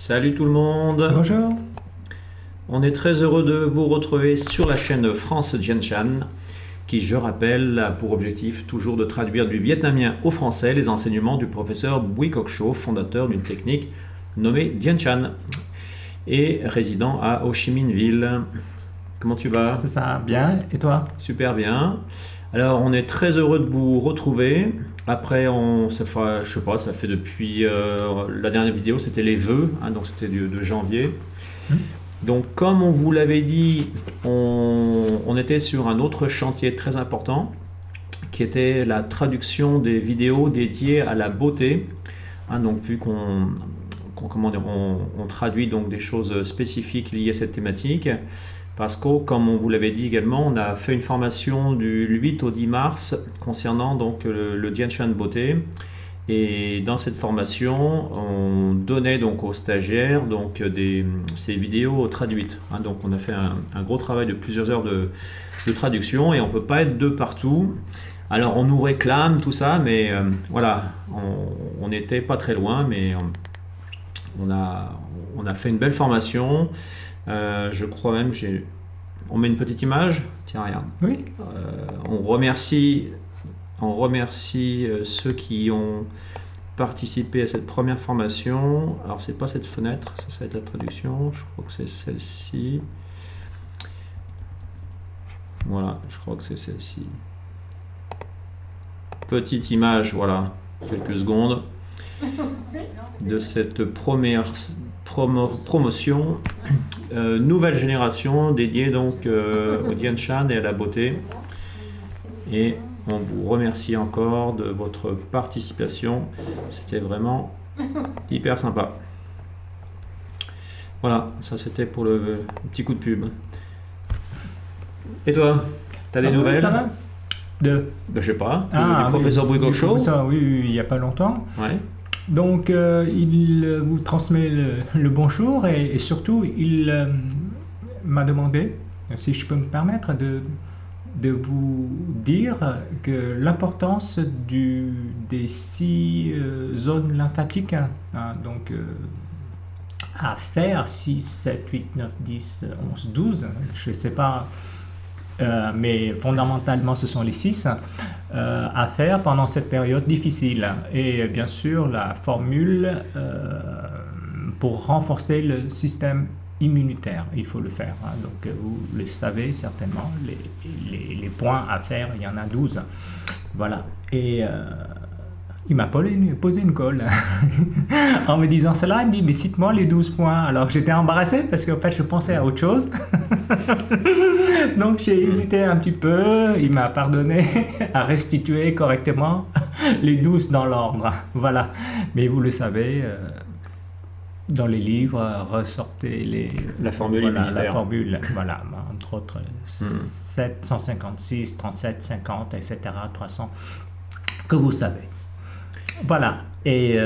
Salut tout le monde. Bonjour. On est très heureux de vous retrouver sur la chaîne France Dianchan, qui, je rappelle, a pour objectif toujours de traduire du vietnamien au français les enseignements du professeur Bui Cok Cho, fondateur d'une technique nommée Dianchan et résident à Ho Chi Minh Ville. Comment tu vas? C'est ça, bien. Et toi? Super bien. Alors, on est très heureux de vous retrouver. Après, je sais pas, ça fait depuis la dernière vidéo, c'était les vœux, donc c'était de janvier. Donc, comme on vous l'avait dit, on était sur un autre chantier très important, qui était la traduction des vidéos dédiées à la beauté. Donc, vu qu'on traduit donc des choses spécifiques liées à cette thématique. Parce que, comme on vous l'avait dit également, on a fait une formation du 8 au 10 mars concernant donc le Dianchan Beauté. Et dans cette formation, on donnait donc aux stagiaires donc ces vidéos traduites. Donc on a fait un gros travail de plusieurs heures de traduction et on ne peut pas être de partout. Alors on nous réclame tout ça, mais voilà, on n'était pas très loin, mais on a fait une belle formation. Je crois même on met une petite image. Tiens, regarde. Oui. On remercie ceux qui ont participé à cette première formation. Alors, c'est pas cette fenêtre, ça va être la traduction. Je crois que c'est celle-ci. Voilà, je crois que c'est celle-ci. Petite image, voilà, quelques secondes de cette première promotion, nouvelle génération dédiée donc au Dianchan et à la beauté. Et on vous remercie encore de votre participation. C'était vraiment hyper sympa. Voilà, ça c'était pour le petit coup de pub. Et toi, t'as des nouvelles? Ça va? Je sais pas, du professeur Bui Cok Cho. Oui, il n'y a pas longtemps. Ouais. Donc, il vous transmet le bonjour et surtout, il m'a demandé, si je peux me permettre, de vous dire que l'importance des 6 zones lymphatiques, donc à faire 6, 7, 8, 9, 10, 11, 12, je ne sais pas, mais fondamentalement ce sont les 6 à faire pendant cette période difficile. Et bien sûr la formule pour renforcer le système immunitaire, il faut le faire. Donc vous le savez certainement, les points à faire, il y en a 12. Voilà. Et il m'a posé une colle en me disant cela. Il me dit, mais cite-moi les 12 points. Alors j'étais embarrassé parce qu'en fait je pensais à autre chose. Donc j'ai hésité un petit peu. Il m'a pardonné à restituer correctement les 12 dans l'ordre. Voilà. Mais vous le savez, dans les livres, ressortez la formule immunitaire. La formule, voilà. Entre autres, 7, 156, 37, 50, etc., 300, que vous savez. Voilà. Et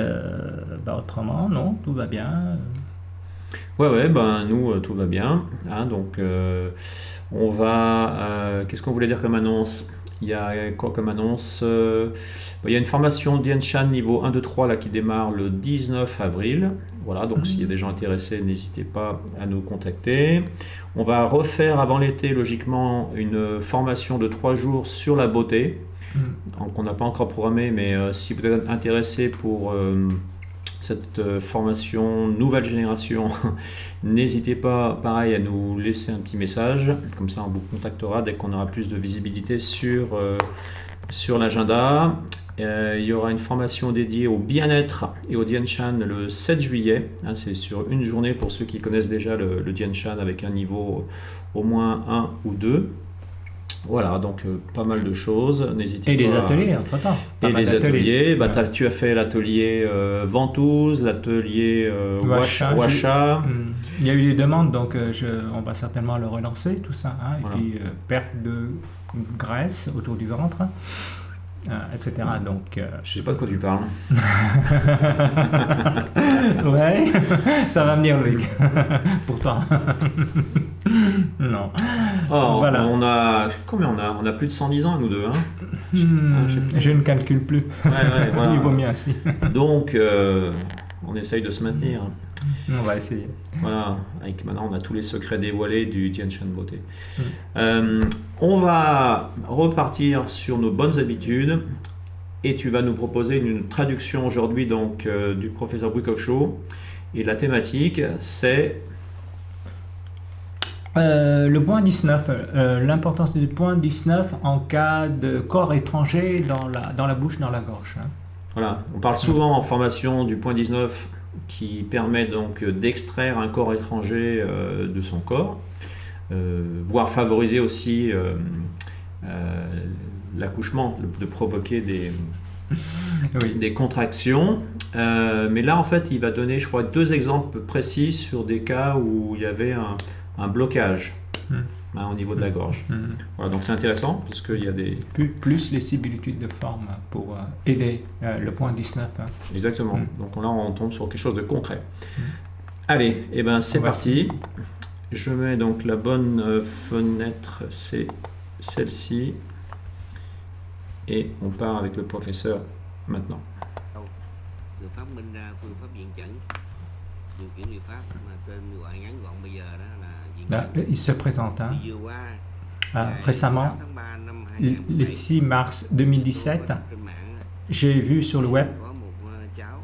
autrement, non, tout va bien. Ouais, nous, tout va bien. Donc, on va... qu'est-ce qu'on voulait dire comme annonce? Il y a quoi comme annonce? Il y a une formation Dianchan niveau 1, 2, 3 là, qui démarre le 19 avril. Voilà, donc s'il y a des gens intéressés, n'hésitez pas à nous contacter. On va refaire avant l'été, logiquement, une formation de 3 jours sur la beauté. Donc, on n'a pas encore programmé, mais si vous êtes intéressé pour cette formation nouvelle génération, n'hésitez pas, pareil, à nous laisser un petit message. Comme ça, on vous contactera dès qu'on aura plus de visibilité sur l'agenda. Il y aura une formation dédiée au bien-être et au Dianchan le 7 juillet. C'est sur une journée pour ceux qui connaissent déjà le Dianchan avec un niveau au moins 1 ou 2. Voilà, donc pas mal de choses. N'hésitez pas. Et des ateliers, entre-temps. Et des ateliers. Tu as fait l'atelier Ventouse, l'atelier Wacha. Il y a eu des demandes, donc on va certainement le relancer, tout ça. Voilà. Et puis, perte de graisse autour du ventre, etc. Donc, je sais pas de quoi tu parles. Ouais, ça va venir, Luc. Pour toi. Non. Voilà. On a plus de 110 ans, nous deux. Je ne calcule plus. Voilà. Il vaut mieux ainsi. Donc, on essaye de se maintenir. On va essayer. Voilà, avec maintenant on a tous les secrets dévoilés du Tien Shan Beauté. Mm. On va repartir sur nos bonnes habitudes et tu vas nous proposer une traduction aujourd'hui donc du professeur Buikokshu. Et la thématique c'est Le point 19, l'importance du point 19 en cas de corps étranger dans la bouche, dans la gorge. Hein. voilà, on parle souvent en formation du point 19 qui permet donc d'extraire un corps étranger de son corps, voire favoriser aussi l'accouchement, de provoquer Oui. des contractions. Mais là, en fait, il va donner, je crois, 2 exemples précis sur des cas où il y avait un blocage au niveau de la gorge. Voilà, donc c'est intéressant parce qu'il y a des... Plus les similitudes de forme pour aider le point 19. Hein. Exactement. Donc là, on tombe sur quelque chose de concret. Allez, et ben c'est parti. Je mets donc la bonne fenêtre, c'est celle-ci. Et on part avec le professeur maintenant. Được phát minh ra phương pháp viện dẫn điều khiển liệu pháp mà tên gọi ngắn gọn bây giờ đó là viện dẫn. Il se présente. Hein. Vừa qua Récemment, 6 tháng 3 năm le 6 mars 2017, trên mạng j'ai vu sur le web, có một cháu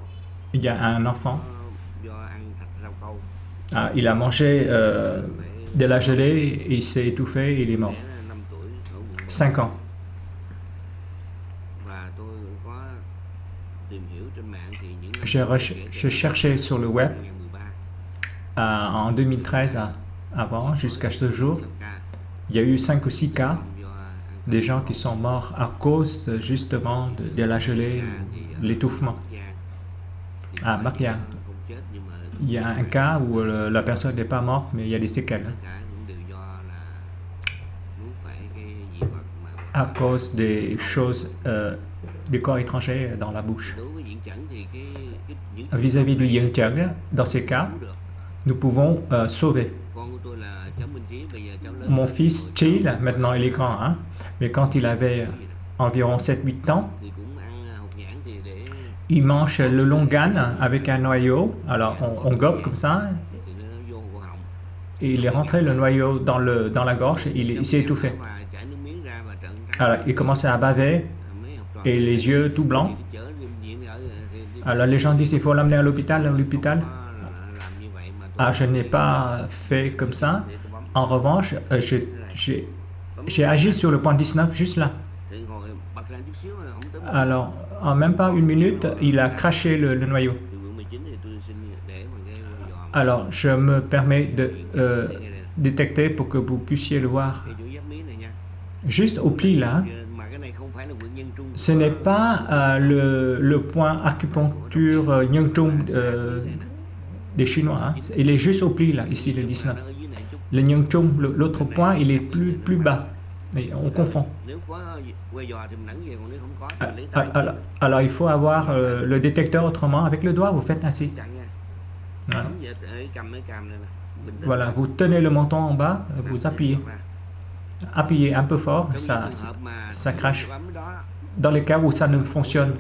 il y a un enfant, do ăn thạch rau câu. il a mangé de la gelée, et il s'est étouffé et il est mort. Bé là 5 tuổi ở quận 5 ans. Và tôi có tìm hiểu trên mạng thì những năm J'ai cherché sur le web 2013 en 2013 avant, jusqu'à ce jour, 6 ca il y a eu 5 ou 6 cas do ăn des gens qui sont morts à cause justement de la gelée ou l'étouffement. À Bắc Giang, không chết nhưng mà il y a un cas où la personne n'est pas morte, mais il y a des séquelles tất cả cũng đều do là nuốt phải cái dị vật mà à cause des choses, du corps étranger dans la bouche. đối với viện dẫn thì những Vis-à-vis du yin yang, dans ces cas, cứu được. nous pouvons sauver. Con của tôi là cháu Minh Trí, bây giờ cháu lớn Mon rồi, fils Chi, là, maintenant il est grand, hein, mais quand il avait environ 7-8 ans, thì cũng ăn hột nhãn thì để il mange le longan avec un noyau. Alors on gobe comme ça, thì nó vô cổ họng. et il est rentré le noyau dans la gorge et il s'est étouffé. Và chảy nước miếng ra và trợn trắng. Alors il commençait à baver Mấy học trò et les yeux tout blancs. thì chở đi bệnh viện ở thì Alors les gens disent il faut l'amener à l'hôpital, làm như vậy mà tôi Je n'ai pas fait comme ça. để tôi bấm En revanche, j'ai agi sur le point 19 juste là. thì hồi bật ra chút xíu rồi không tới một Alors en même pas une minute, il a craché le noyau. thì quận 19 thì tôi xin để bằng cái giò Alors je me permets de détecter pour que vous puissiez le voir. cái chỗ giáp mí này nha. Juste au pli là, Mà cái này không phải là quyện nhân trung. ce n'est pas le point acupuncture Nhân Trung des Chinois. Hein. Il est juste au pli là, ici le 19. Ở dưới này chút. Le Nhân Trung, l'autre point, il est plus bas. Et on confond. Nếu có que giò thì mình ấn về, còn nếu không có thì mình lấy tay Alors il faut avoir le détecteur autrement. Avec le doigt, vous faites ainsi. chặn nha. Voilà. Ấn về để cầm cái cằm này nè. Bình tĩnh. Voilà, vous tenez le menton en bas, vous appuyez. Appuyez un peu fort, ça crache. Dans les cas où ça ne fonctionne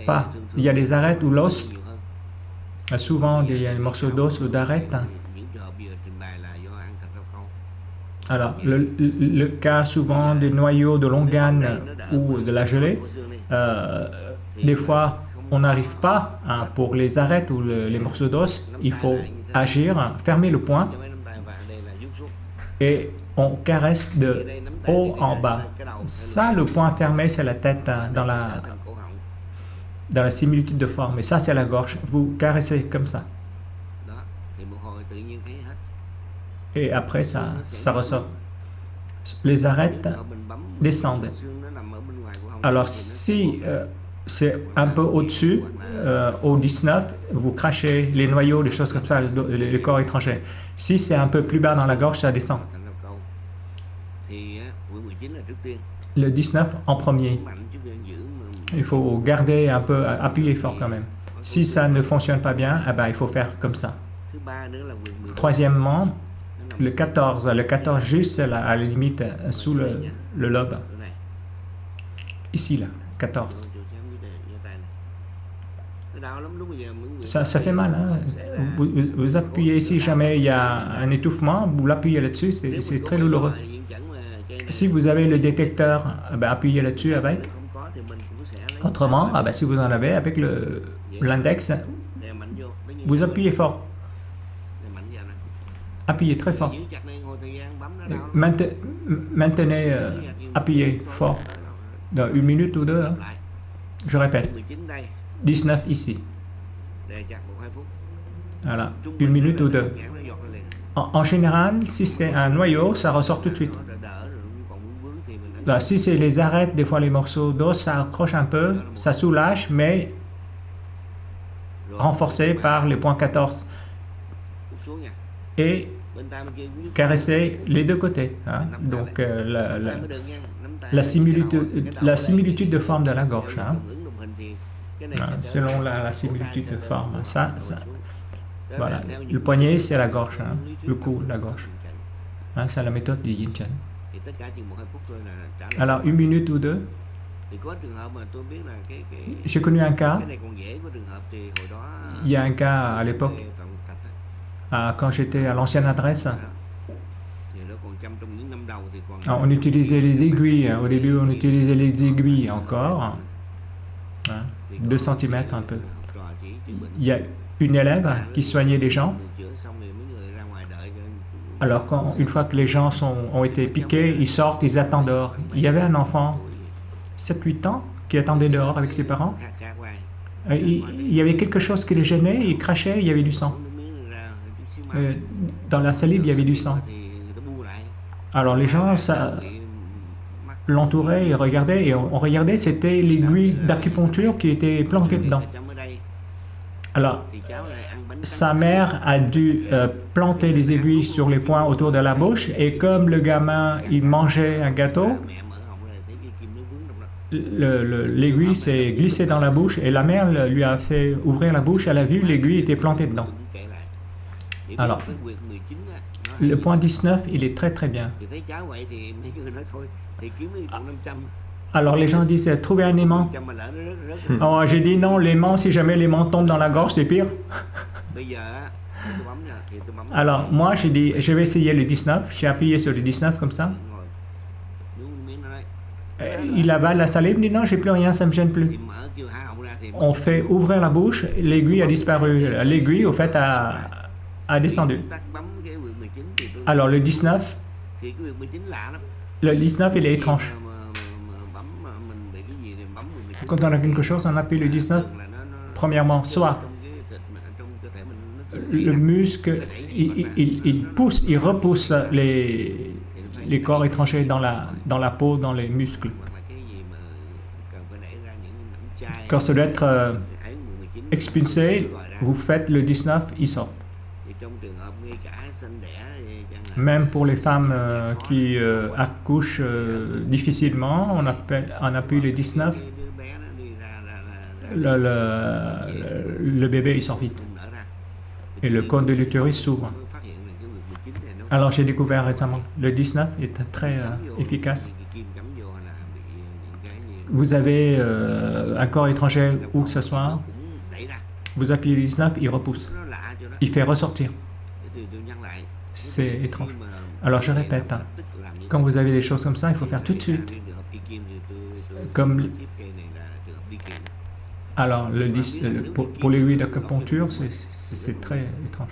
pas, il y a des arêtes ou l'os. Souvent, il y a des morceaux d'os ou d'arêtes. Những trường hợp vừa trình bày là do ăn thịt rau câu. Alors, le cas souvent des noyaux de longan ou de la gelée, des fois, on n'arrive pas hein, pour les arêtes ou les morceaux d'os. Il faut agir, fermer le poing Cho mấy nắm tay và đây là vuốt suốt. et on caresse de haut en bas. Ça, le point fermé, c'est la tête hein, dans la similitude de forme. Et ça, c'est la gorge. Vous caressez comme ça. Đó, thì một hồi tự nhiên thấy hết. Et après, ça ressort. Les arêtes descendent. Alors, si c'est un peu au-dessus, au 19, vous crachez les noyaux, des choses comme ça, le corps étranger. Si c'est un peu plus bas dans la gorge, ça descend. Thành rau câu. Thì quyện 19 là trước tiên. Le 19 en premier. Mạnh trước tiên giữ mà Il faut garder un peu, appuyer fort quand même. Si ça ne fonctionne pas bien, eh ben, il faut faire comme ça. thứ ba nữa là quyện 14. Troisièmement, Nó nằm le 14. Le 14 juste là, à la limite sous le lobe. chỗ này. Ici là, 14. Chỗ xám dưới tay này. Cái Ça fait mal. Hein? Vous appuyez ici, jamais il y a un étouffement, vous l'appuyez là-dessus, c'est très douloureux. Si vous avez le détecteur, appuyez là-dessus avec. Autrement, si vous en avez, avec l'index, vous appuyez fort. Appuyez très fort. Maintenez, appuyez fort. Dans 1 minute ou 2, hein. Je répète. 19 ici. Voilà, 1 minute ou 2. En général, si c'est un noyau, ça ressort tout de suite. Là, si c'est les arêtes, des fois les morceaux d'os, ça accroche un peu, ça soulage, mais renforcé par les points 14. Et caresser les deux côtés. Hein. Donc, la similitude de forme de la gorge. Hein. Selon la similitude de forme. Voilà. Le poignet, c'est la gorge. Hein. Le cou, la gorge. Hein, c'est la méthode du Yin Chen. Alors, 1 minute ou 2. J'ai connu un cas. Il y a un cas à l'époque, quand j'étais à l'ancienne adresse. On utilisait les aiguilles. Au début, on utilisait les aiguilles encore. 2 cm un peu. Il y a une élève qui soignait les gens. Alors, une fois que les gens ont été piqués, ils sortent, ils attendent dehors. Il y avait un enfant, 7-8 ans, qui attendait dehors avec ses parents. Il y avait quelque chose qui les gênait, il crachait, il y avait du sang. Dans la salive, il y avait du sang. Alors, les gens l'entouraient, ils regardaient, et on regardait, c'était l'aiguille d'acupuncture qui était planquée dedans. Alors, sa mère a dû planter les aiguilles sur les points autour de la bouche, et comme le gamin, il mangeait un gâteau, l'aiguille s'est glissée dans la bouche, et la mère lui a fait ouvrir la bouche, elle a vu l'aiguille était plantée dedans. Alors, le point 19, il est très très bien. Alors les gens disent, trouvez un aimant. Oh, j'ai dit non, l'aimant, si jamais l'aimant tombe dans la gorge, c'est pire. Alors moi, j'ai dit, je vais essayer le 19. J'ai appuyé sur le 19 comme ça. Il avale la salive, il dit non, j'ai plus rien, ça ne me gêne plus. On fait ouvrir la bouche, l'aiguille a disparu. L'aiguille, au fait, a descendu. Alors le 19, il est étrange. Quand on a quelque chose, on appuie le 19. Premièrement, soit le muscle, il pousse, il repousse les corps étrangers dans la peau, dans les muscles. Quand ça doit être expulsé, vous faites le 19, il sort. Même pour les femmes qui accouchent difficilement, on appuie le 19. Le bébé, il sort vite. Et le cône de l'utérus s'ouvre. Alors, j'ai découvert récemment, le 19 est très efficace. Vous avez un corps étranger où que ce soit, vous appuyez le 19, il repousse. Il fait ressortir. C'est étrange. Alors, je répète, quand vous avez des choses comme ça, il faut faire tout de suite. Alors, pour l'aiguille d'acupuncture, c'est très étrange.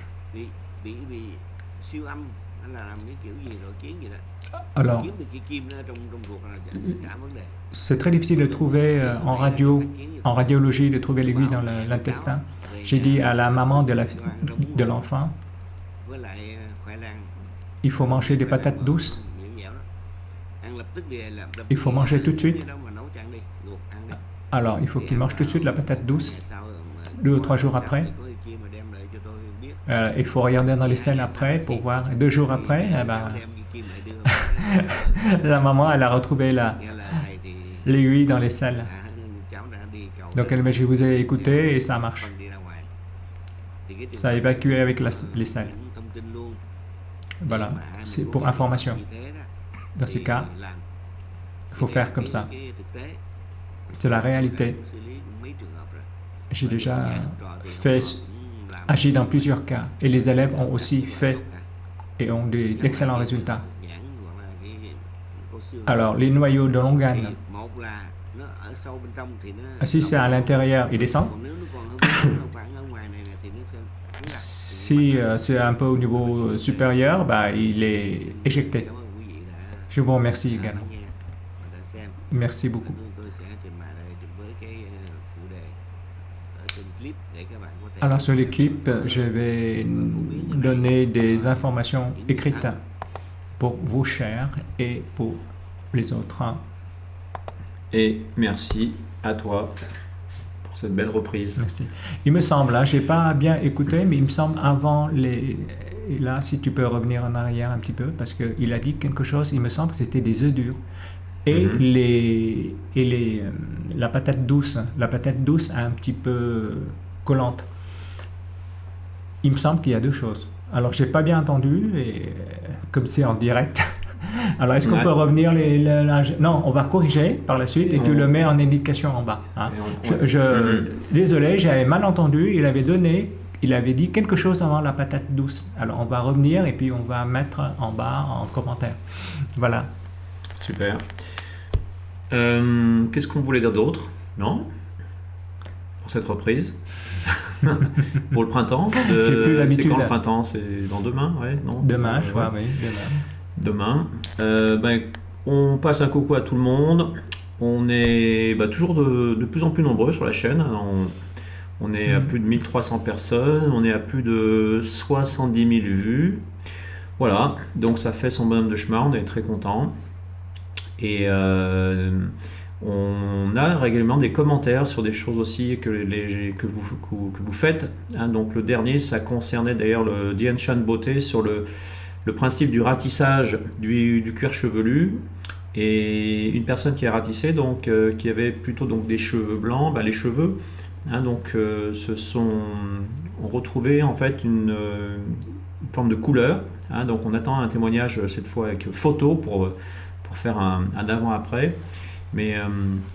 Alors, c'est très difficile de trouver en radiologie, de trouver l'aiguille dans l'intestin. J'ai dit à la maman de l'enfant, il faut manger des patates douces. Il faut manger tout de suite. Alors, il faut qu'il mange tout de suite la patate douce, 2 ou 3 jours après. Il faut regarder dans les selles après pour voir. 2 jours après, la maman, elle a retrouvé l'aiguille dans les selles. Donc, elle m'a dit, je vous ai écouté et ça marche. Ça a évacué avec les selles. Voilà, c'est pour information. Dans ce cas, il faut faire comme ça. C'est la réalité. J'ai déjà Giảng trò thì không fait, có cũng làm agi dans plusieurs cas et les élèves ont aussi rất là fait tốt ha. et ont d'excellents résultats. Giảng hoặc là cái cô xương Alors, les noyaux de thì Longan, một là nó ở sâu bên trong thì nó si c'est à lọc l'intérieur, il descend. còn nếu nó còn hơn nó khoảng ở ngoài này nè thì nó sẽ thắng ra. Si c'est un peu au niveau supérieur, bah, il est éjecté. Cảm ơn quý vị đã Je vous remercie lắng également. nghe và đã xem. Merci beaucoup. Tôi sẽ trình bày lại với cái phụ đề ở trên clip để các bạn có thể Alors sur les clips, je vais donner des informations écrites pour vos chers et pour les autres. Et merci à toi pour cette belle reprise. Merci. Il me semble, là, j'ai pas bien écouté, mais il me semble avant les... Et là, si tu peux revenir en arrière un petit peu, parce qu'il a dit quelque chose, il me semble que c'était des œufs durs. Et la patate douce un petit peu collante. Il me semble qu'il y a deux choses. Alors, j'ai pas bien entendu, et comme c'est en direct. Alors, est-ce qu'on peut revenir Non, on va corriger par la suite et tu le mets en indication en bas. Hein. Désolé, j'avais mal entendu. Il avait dit quelque chose avant la patate douce. Alors, on va revenir et puis on va mettre en bas en commentaire. Voilà. Super. Qu'est-ce qu'on voulait dire d'autre? Non? Pour cette reprise? Pour le printemps? J'ai plus l'habitude. C'est quand le printemps? C'est dans demain? Ouais, non? Demain, je crois, oui, demain. On passe un coucou à tout le monde. On est toujours de plus en plus nombreux sur la chaîne. On est à plus de 1300 personnes. On est à plus de 70 000 vues. Voilà, donc ça fait son bonhomme de chemin. On est très content. Et on a régulièrement des commentaires sur des choses aussi que vous faites. Hein. Donc le dernier, ça concernait d'ailleurs le Dian Shan Beauté sur le principe du ratissage du cuir chevelu. Et une personne qui a ratissé, donc qui avait plutôt donc des cheveux blancs, les cheveux, hein, donc ont retrouvé en fait une forme de couleur. Hein. Donc on attend un témoignage cette fois avec photo pour faire un avant-après. Mais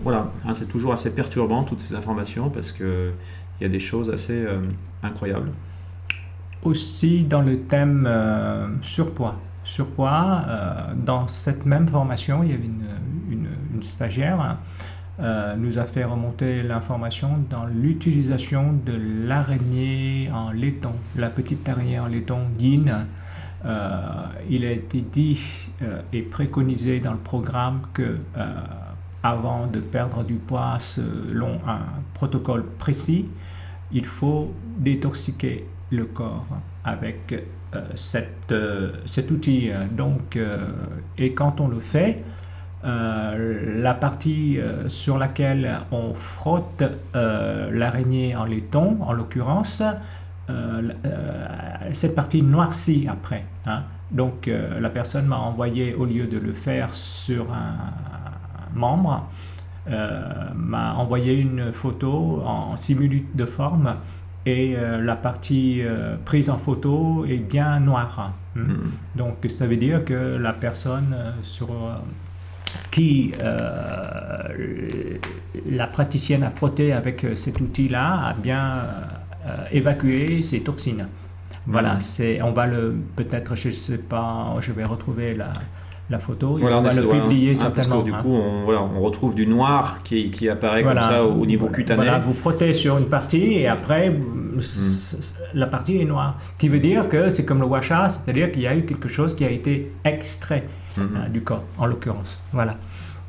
voilà, hein, c'est toujours assez perturbant toutes ces informations parce qu'il y a des choses assez incroyables. Aussi dans le thème surpoids, dans cette même formation, il y avait une stagiaire nous a fait remonter l'information dans l'utilisation de l'araignée en laiton, la petite araignée en laiton Yin. Il a été dit et préconisé dans le programme que avant de perdre du poids selon un protocole précis, il faut détoxiquer le corps avec cet outil. Donc, et quand on le fait, la partie sur laquelle on frotte l'araignée en laiton, en l'occurrence, cette partie noircit après. Hein. Donc, la personne m'a envoyé, au lieu de le faire sur un membre, m'a envoyé une photo en simulite de forme et la partie prise en photo est bien noire. Donc ça veut dire que la personne qui la praticienne a frotté avec cet outil-là a bien évacué ses toxines. Voilà, on va peut-être, je ne sais pas, je vais retrouver la photo et on va le publier certainement. Parce que du coup, on retrouve du noir qui apparaît comme ça au niveau cutané. Voilà, vous frottez sur une partie et après, la partie est noire. Qui veut dire que c'est comme le washa, c'est-à-dire qu'il y a eu quelque chose qui a été extrait du corps, en l'occurrence. Voilà.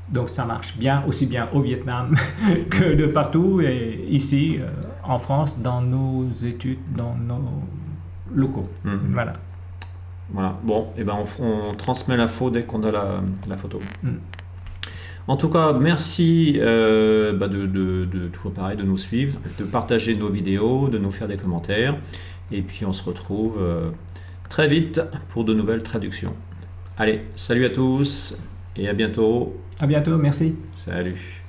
Donc ça marche bien, aussi bien au Vietnam que de partout et ici, en France, dans nos études, dans nos locaux. Voilà. Voilà, bon, et on transmet l'info dès qu'on a la photo. En tout cas, merci de toujours pareil, de nous suivre, de partager nos vidéos, de nous faire des commentaires. Et puis on se retrouve très vite pour de nouvelles traductions. Allez, salut à tous et à bientôt. À bientôt, merci. Salut.